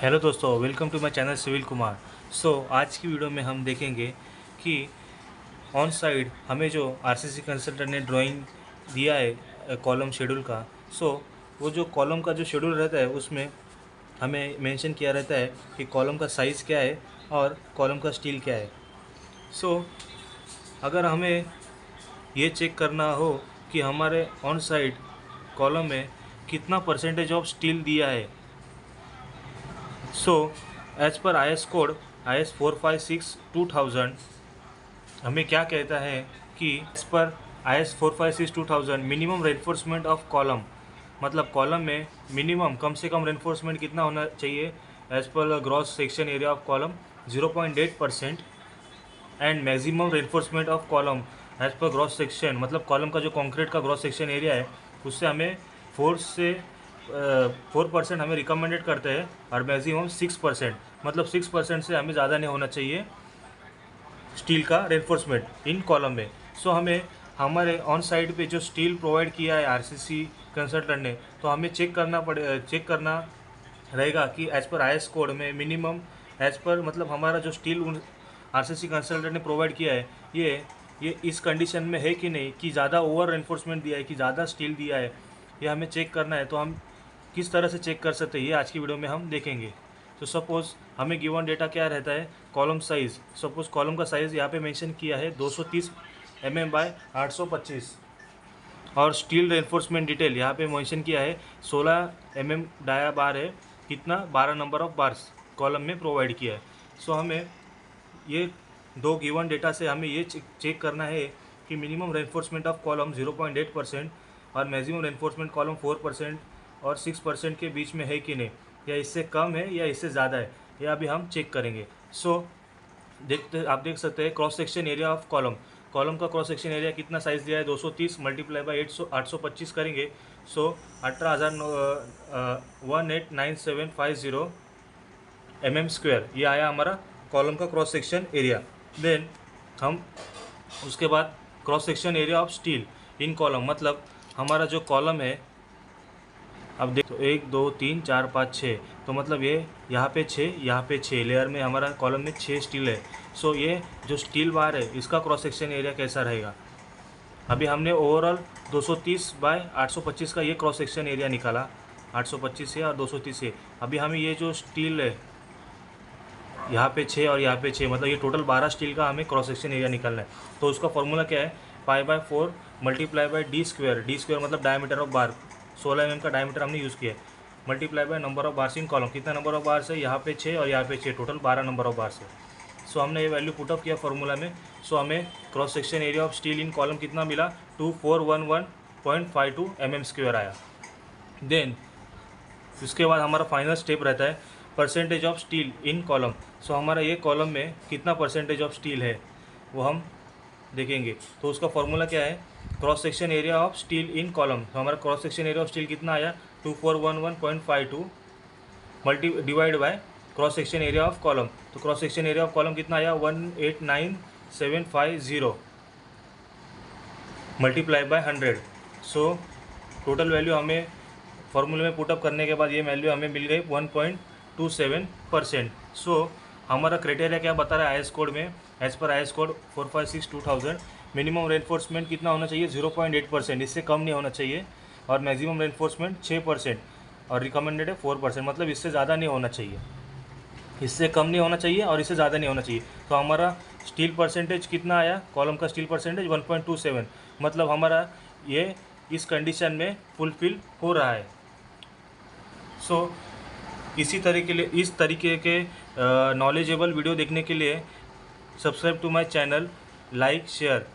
Hello दोस्तों, welcome to my channel civil Kumar. आज की वीडियो में हम देखेंगे कि ऑन साइड हमें जो आरसीसी कंसल्टेंट ने ड्राइंग दिया है कॉलम शेड्यूल का। वो जो कॉलम का जो शेड्यूल रहता है उसमें हमें मेंशन किया रहता है कि कॉलम का साइज़ क्या है और कॉलम का स्टील क्या है। अगर हमें ये चेक करना हो कि हमारे ऑन साइड कॉलम में कितना परसेंटेज ऑफ स्टील दिया है, as per IS code IS 456-2000 हमें क्या कहता है कि as per IS 456-2000 minimum reinforcement of column, मतलब कॉलम में मिनिमम कम से कम रेनफोर्समेंट कितना होना चाहिए as per gross section area of column 0.8% and maximum reinforcement of column as per gross section, मतलब कॉलम का जो कंक्रीट का ग्रॉस सेक्शन एरिया है उससे हमें 4% हमें रिकमेंडेड करते हैं और मैक्सिमम 6%, मतलब 6% से हमें ज़्यादा नहीं होना चाहिए स्टील का रेनफोर्समेंट इन कॉलम में। हमें हमारे ऑन साइड पे जो स्टील प्रोवाइड किया है आरसीसी कंसल्टेंट ने, तो हमें चेक करना रहेगा कि एज पर IS कोड में मिनिमम एज पर, मतलब हमारा जो स्टील आरसीसी कंसल्टेंट ने प्रोवाइड किया है ये इस कंडीशन में है कि नहीं, कि ज़्यादा ओवर रेनफोर्समेंट दिया है कि ज़्यादा स्टील दिया है, ये हमें चेक करना है। तो हम किस तरह से चेक कर सकते हैं ये आज की वीडियो में हम देखेंगे। सपोज़ हमें गिवन डेटा क्या रहता है, कॉलम साइज़। सपोज़ कॉलम का साइज़ यहाँ पे मेंशन किया है 230 mm बाय 825 और स्टील रेनफोर्समेंट डिटेल यहाँ पे मेंशन किया है 16 mm डाया बार है, कितना 12 नंबर ऑफ बार्स कॉलम में प्रोवाइड किया है। हमें ये दो गिवन डेटा से हमें ये चेक करना है कि मिनिमम रेनफोर्समेंट ऑफ कॉलम 0.8% और मैक्सिमम रेनफोर्समेंट कॉलम 4% और 6% के बीच में है कि नहीं, या इससे कम है या इससे ज़्यादा है, यह अभी हम चेक करेंगे। आप देख सकते हैं cross section area of column का क्रॉस सेक्शन एरिया कितना साइज़ दिया है 230 मल्टीप्लाई बाई 825 करेंगे 18,0189750 mm², ये आया हमारा कॉलम का क्रॉस सेक्शन एरिया। देन हम उसके बाद cross section area of steel in column, मतलब हमारा जो कॉलम है, अब देखो 1 2 3 4 5 6, तो मतलब ये यहाँ पे 6 यहाँ पे 6 लेयर में हमारा कॉलम में 6 स्टील है। ये जो स्टील बार है इसका क्रॉस सेक्शन एरिया कैसा रहेगा। अभी हमने ओवरऑल 230 बाय 825 का ये क्रॉस सेक्शन एरिया निकाला, 825 है और 230 है। अभी हमें ये जो स्टील है यहाँ पे 6 और यहाँ पे 6, मतलब ये टोटल 12 स्टील का हमें क्रॉस सेक्शन एरिया निकालना है। तो उसका फॉर्मूला क्या है, π/4 मल्टीप्लाई बाई d² मतलब डायमीटर ऑफ बार, 16 mm का डायमीटर हमने यूज़ किया है, multiply by number of bars in column, कितना नंबर ऑफ बार्स है यहाँ पे 6 और यहाँ पे 6, टोटल 12 नंबर ऑफ बार्स है। हमने ये वैल्यू पुटअप किया फार्मूला में। हमें cross section area of steel in column कितना मिला 2411.52 mm² आया। देन उसके बाद हमारा फाइनल स्टेप रहता है percentage of steel in column. हमारा ये कॉलम में कितना परसेंटेज ऑफ स्टील है वो हम देखेंगे। तो उसका फॉर्मूला क्या है, cross section area of steel in column. हमारा cross section area of steel कितना आया 2411.52 divide by cross section area of column. तो cross section area of column कितना आया 189750 मल्टीप्लाई बाय 100। टोटल वैल्यू हमें फॉर्मूले में पुटअप करने के बाद ये वैल्यू हमें मिल गई 1.27%। हमारा क्राइटेरिया क्या बता रहा है IS कोड में, as per IS code 456-2000 minimum reinforcement कितना होना चाहिए 0.8%, इससे कम नहीं होना चाहिए, और मैक्सिमम रेनफोर्समेंट 6% और रिकमेंडेड है 4%, मतलब इससे ज़्यादा नहीं होना चाहिए, इससे कम नहीं होना चाहिए और इससे ज़्यादा नहीं होना चाहिए। तो हमारा स्टील परसेंटेज कितना आया, कॉलम का स्टील परसेंटेज 1.27, मतलब हमारा ये इस कंडीशन में फुलफिल हो रहा है। इस तरीके के नॉलेजेबल वीडियो देखने के लिए subscribe to my channel, like share.